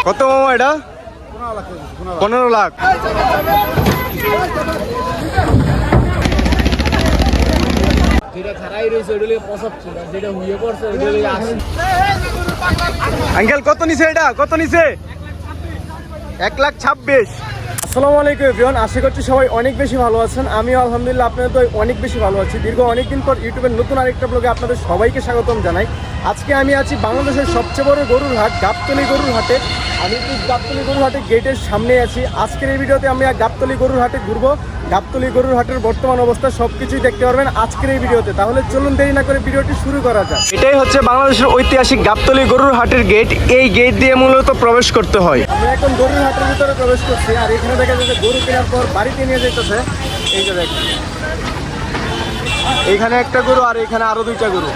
কত মামা এটা? 15 লাখ। আঙ্কেল কত নিছে এটা? কত নিছে? 1,26,000। আসসালামু আলাইকুম এভরিওয়ান, আশা করছি সবাই অনেক বেশি ভালো আছেন। আমিও আলহামদুলিল্লাহ আপনাদের তো অনেক বেশি ভালো আছি। দীর্ঘ অনেকদিন পর ইউটিউবের নতুন আরেকটা ব্লগে আপনাদের সবাইকে স্বাগতম জানাই। আজকে আমি আছি বাংলাদেশের সবচেয়ে বড় গরুর হাট গাবতলী গরুর হাটে। আমি একটু গাবতলী গরুর হাটের গেটের সামনে আছি। আজকের এই ভিডিওতে আমি গাবতলী গরুর হাটে ঘুরবো। গাবতলী গরুর হাটের বর্তমান অবস্থা সবকিছুই দেখতে পারবেন আজকের এই ভিডিওতে। তাহলে চলুন দেরি না করে ভিডিওটি শুরু করা যাক। এটাই হচ্ছে বাংলাদেশের ঐতিহাসিক গাবতলী গরুর হাটের গেট। এই গেট দিয়ে মূলত প্রবেশ করতে হয়। আমি এখন গরুর হাটের ভিতরে প্রবেশ করছি, আর এখানে দেখা যাচ্ছে গরু কেনার পর বাড়িতে নিয়ে যেতেছে। এই যে দেখ, এইখানে একটা গরু আর এখানে আরো 2টা গরু।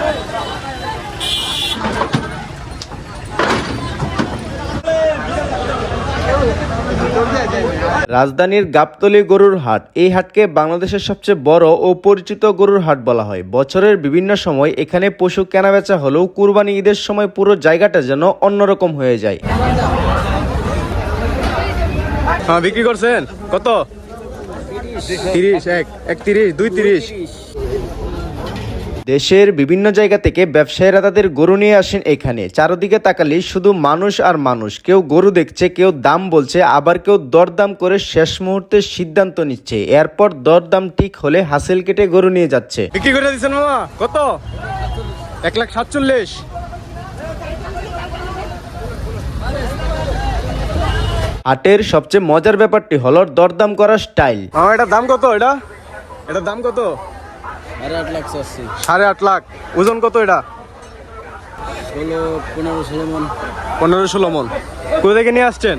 রাজধানীর গাবতলী গরুর হাট। এই হাটকে বাংলাদেশের সবচেয়ে বড় ও পরিচিত গরুর হাট বলা হয়। বছরের বিভিন্ন সময় এখানে পশু কেনাবেচা হলেও কুরবানি ঈদের সময় পুরো জায়গাটা যেন অন্যরকম হয়ে যায়। হ্যাঁ, বিক্রি করছেন কত? 30, 31, 230। দেশের বিভিন্ন জায়গা থেকে ব্যবসায়ীরা তাদের গরু নিয়ে আসেন এখানে। চারদিকে তাকালেই শুধু মানুষ আর মানুষ। কেউ গরু দেখছে, কেউ দাম বলছে, আবার কেউ দরদাম করে শেষ মুহূর্তে সিদ্ধান্ত নিচ্ছে। এরপর দরদাম ঠিক হলে হাসিল কেটে গরু নিয়ে যাচ্ছে। বিক্রি করে দিচ্ছেন মামা কত? 1,47,000। হাটের সবচেয়ে মজার ব্যাপারটি হলো দরদাম করার স্টাইল। মামা এটার দাম কত? এটার দাম কত? 8.5 লাখ। ওজন কত এটা? 15-16 মন। 15-16 মন। কোথা থেকে নিয়ে আসছেন?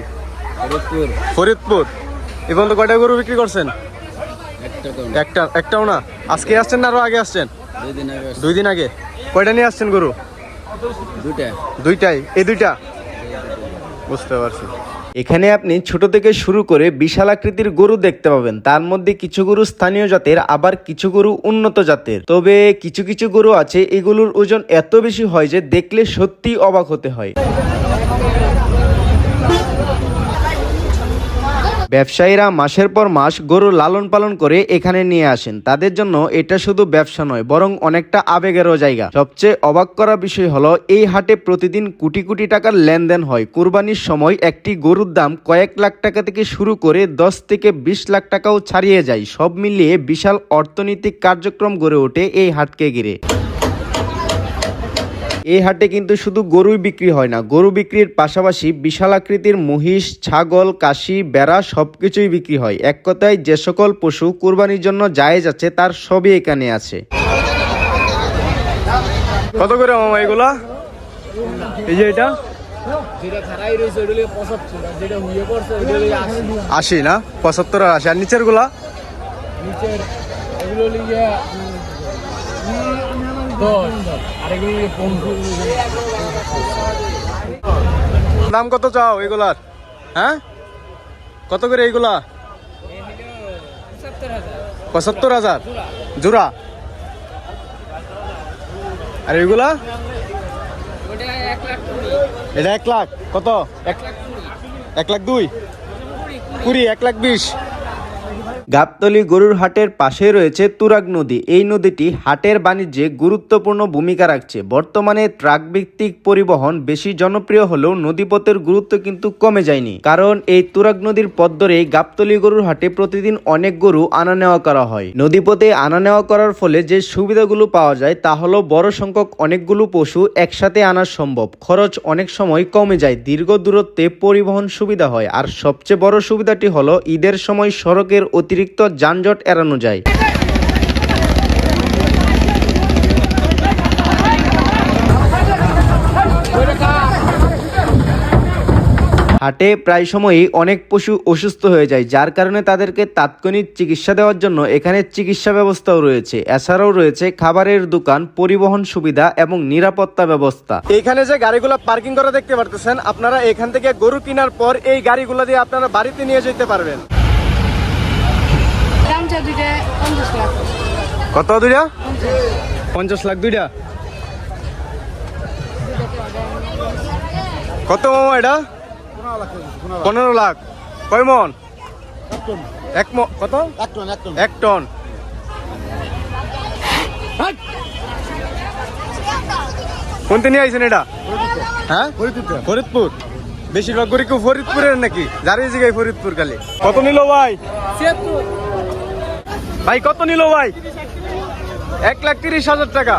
ফরিদপুর। এই পর্যন্ত কয়টা গরু বিক্রি করছেন? একটাও না। আজকে আসছেন না আরো আগে আসছেন? 2 দিন আগে। কয়টা নিয়ে আসছেন গরু? দুইটাই। এই দুইটা বুঝতে পারছি। এখানে আপনি ছোট থেকে শুরু করে বিশাল আকৃতির গরু দেখতে পাবেন। তার মধ্যে কিছু গরু স্থানীয় জাতের, আবার কিছু গরু উন্নত জাতের। তবে কিছু কিছু গরু আছে এগুলোর ওজন এত বেশি হয় যে দেখলে সত্যি অবাক হতে হয়। ব্যবসায়ীরা মাসের পর মাস গরু লালন পালন করে এখানে নিয়ে আসেন। তাদের জন্য এটা শুধু ব্যবসা নয়, বরং অনেকটা আবেগেরও জায়গা। সবচেয়ে অবাক করা বিষয় হলো এই হাটে প্রতিদিন কোটি কোটি টাকার লেনদেন হয়। কুরবানির সময় একটি গরুর দাম কয়েক লাখ টাকা থেকে শুরু করে 10 থেকে 20 লাখ টাকাও ছাড়িয়ে যায়। সব মিলিয়ে বিশাল অর্থনৈতিক কার্যক্রম গড়ে ওঠে এই হাটকে ঘিরে। এই হাটে কিন্তু শুধু গরুই বিক্রি হয় না, গরু বিক্রির পাশাপাশি বিশাল আকৃতির মহিষ, ছাগল, কাশি, বেড়া সবকিছুই বিক্রি হয়। এক কথায় যে সকল পশু কুরবানির জন্য জায়েজ আছে তার সবই এখানে আছে। কত করে মামা এগুলা? এই যে এটা 80 না? 75 আর 80। আর নিচের গুলা? দাম কত চাও এগুলার? হ্যাঁ, কত করে এইগুলা? 75,000 জোড়া। আর এগুলা? এটা 1 লাখ। কত? 1,02,000, 20, 1,20,000। গাবতলী গরুর হাটের পাশে রয়েছে তুরাগ নদী। এই নদীটি হাটের বাণিজ্যে গুরুত্বপূর্ণ ভূমিকা রাখছে। বর্তমানে ট্রাক ভিত্তিক পরিবহন বেশি জনপ্রিয় হলেও নদীপথের গুরুত্ব কিন্তু কমে যায়নি। কারণ এই তুরাগ নদীর পথ ধরে গাবতলী গরুর হাটে প্রতিদিন অনেক গরু আনা নেওয়া করা হয়। নদীপথে আনা নেওয়া করার ফলে যে সুবিধাগুলো পাওয়া যায় তা হলো বড় সংখ্যক অনেকগুলো পশু একসাথে আনা সম্ভব, খরচ অনেক সময় কমে যায়, দীর্ঘ দূরত্বে পরিবহন সুবিধা হয়, আর সবচেয়ে বড় সুবিধাটি হলো ঈদের সময় সড়কের অতিরিক্ত যানজট এড়ানো যায়। হাটে প্রায় সময়ই অনেক পশু অসুস্থ হয়ে যায়, যার কারণে তাদেরকে তাৎক্ষণিক চিকিৎসা দেওয়ার জন্য এখানে চিকিৎসা ব্যবস্থাও রয়েছে। এছাড়াও রয়েছে খাবারের দোকান, পরিবহন সুবিধা এবং নিরাপত্তা ব্যবস্থা। এখানে যে গাড়িগুলো পার্কিং করা দেখতে পারতেছেন, আপনারা এখান থেকে গরু কেনার পর এই গাড়িগুলো দিয়ে আপনারা বাড়িতে নিয়ে যেতে পারবেন। কত দুইটা? 50 লাখ দুইটা। কত মামা এটা? 15 লাখ। কয় মন? কত? 1 টন। কোনতে নিয়ে আইছেন এটা? হ্যাঁ, ফরিদপুর। বেশিরভাগ গরু কেউ ফরিদপুরের নাকি? যার এই জায়গায় ফরিদপুর কালে। কত নিল ভাই? ভাই কত নিল ভাই? 1,30,000 টাকা।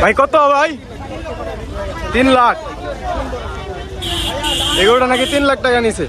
ভাই কত ভাই? 3 লাখ। এগুলোটা নাকি 3 লাখ টাকা নিছে।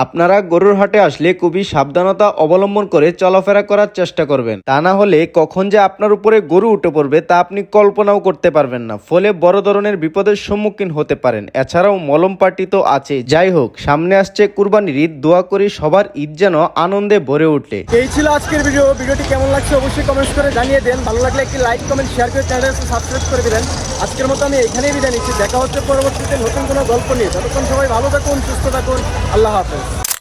আপনারা গরুর হাটে আসলে খুবই সাবধানতা অবলম্বন করে চলাফেরা করার চেষ্টা করবেন, তা না হলে কখন যে আপনার উপরে গরু উঠে পড়বে তা আপনি কল্পনাও করতে পারবেন না। ফলে বড় ধরনের বিপদের সম্মুখীন হতে পারেন। এছাড়াও মলম পার্টি তো আছে। যাই হোক, সামনে আসছে কুরবানির ঈদ, দোয়া করি সবার ঈদ যেন আনন্দে ভরে উঠে। এই ছিল আজকের ভিডিওটি কেমন লাগছে অবশ্যই কমেন্টস করে জানিয়ে দেন। ভালো লাগলে একটি লাইক কমেন্ট শেয়ার করে চ্যানেলটি সাবস্ক্রাইব করে দিবেন। আজকের মতো আমি এখানেই বিদায় নিচ্ছি। দেখা হচ্ছে পরবর্তীতে নতুন কোনো গল্প নিয়ে। ততক্ষণ সবাই ভালো থাকুন, সুস্থ থাকুন। আল্লাহ হাফেজ।